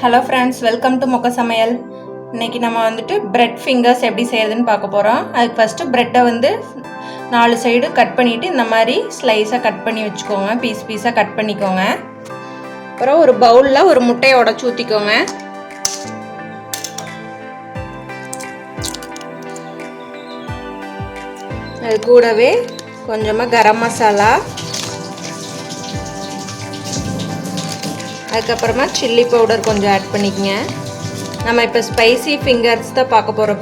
Hello friends, welcome to mokkasamayal. இன்னைக்கு நம்ம வந்துட்டு bread fingers எப்படி செய்யறதுன்னு பார்க்க போறோம். அதுக்கு ஃபர்ஸ்ட் bread வந்து நாலு சைடு கட் பண்ணிட்டு இந்த மாதிரி ஸ்லைஸா கட் பண்ணி வெச்சுக்கோங்க. பீஸா கட் பண்ணிக்கோங்க. அப்புறம் ஒரு பவுல்ல ஒரு முட்டையை உடைச்சு ஊத்திக்கோங்க. அது கூடவே கொஞ்சமா கரம் மசாலா, அதுக்கப்புறமா சில்லி பவுடர் கொஞ்சம் ஆட் பண்ணிக்கங்க. நம்ம இப்போ ஸ்பைசி ஃபிங்கர்ஸ் தான் பார்க்க போகிறோம்.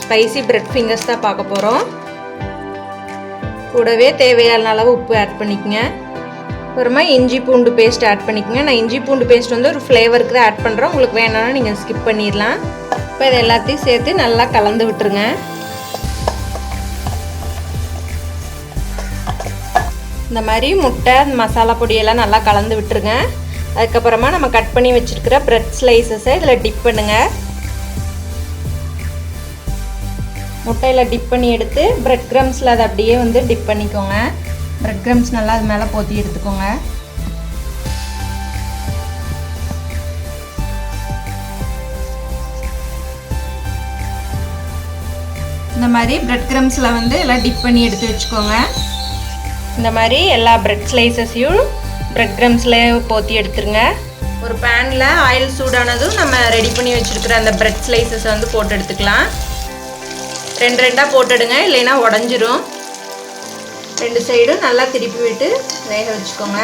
ஸ்பைசி பிரெட் ஃபிங்கர்ஸ் தான் பார்க்க போகிறோம். கூடவே தேவையான அளவு உப்பு ஆட் பண்ணிக்கங்க. அப்புறமா இஞ்சி பூண்டு பேஸ்ட் ஆட் பண்ணிக்கங்க. நான் இஞ்சி பூண்டு பேஸ்ட் வந்து ஒரு ஃப்ளேவருக்கு தான் ஆட் பண்ணுறேன். உங்களுக்கு வேணும்னா நீங்கள் ஸ்கிப் பண்ணிடலாம். இப்போ இது எல்லாத்தையும் சேர்த்து நல்லா கலந்து விட்டுருங்க. இந்த மாதிரி முட்டை மசாலா பொடியெல்லாம் நல்லா கலந்து விட்டுருங்க. அதுக்கப்புறமா நம்ம கட் பண்ணி வச்சிருக்கிற பிரெட் ஸ்லைசஸை இதில் டிப் பண்ணுங்க. முட்டையில் டிப் பண்ணி எடுத்து பிரெட் க்ரம்ஸில் அதை அப்படியே வந்து டிப் பண்ணிக்கோங்க. பிரெட் க்ரம்ஸ் நல்லா அது மேலே போத்தி எடுத்துக்கோங்க. இந்த மாதிரி பிரெட் க்ரம்ஸில் வந்து எல்லாம் டிப் பண்ணி எடுத்து வச்சுக்கோங்க. இந்த மாதிரி எல்லா பிரெட் ஸ்லைசஸையும் பிரெட் க்ரம்ஸில் போற்றி எடுத்துருங்க. ஒரு பேனில் ஆயில் சூடானதும் நம்ம ரெடி பண்ணி வச்சுருக்கிற அந்த பிரெட் ஸ்லைசஸை வந்து போட்டு எடுத்துக்கலாம். ரெண்டாக போட்டுடுங்க, இல்லைன்னா உடஞ்சிரும். ரெண்டு சைடும் நல்லா திருப்பி விட்டு வேக வச்சுக்கோங்க.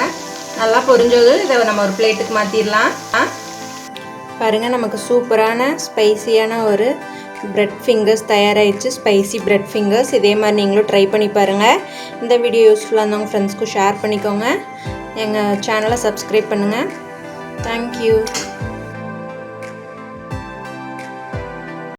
நல்லா பொரிஞ்சதும் இதை நம்ம ஒரு பிளேட்டுக்கு மாற்றிடலாம். பாருங்கள், நமக்கு சூப்பரான ஸ்பைசியான ஒரு பிரெட் ஃபிங்கர்ஸ் தயாராகிடுச்சு. Spicy bread fingers. இதே மாதிரி நீங்களும் ட்ரை பண்ணி பாருங்கள். இந்த வீடியோ யூஸ்ஃபுல்லாக இருந்தவங்க ஃப்ரெண்ட்ஸ்க்கும் ஷேர் பண்ணிக்கோங்க. எங்கள் சேனலை சப்ஸ்கிரைப் பண்ணுங்கள். தேங்க்யூ.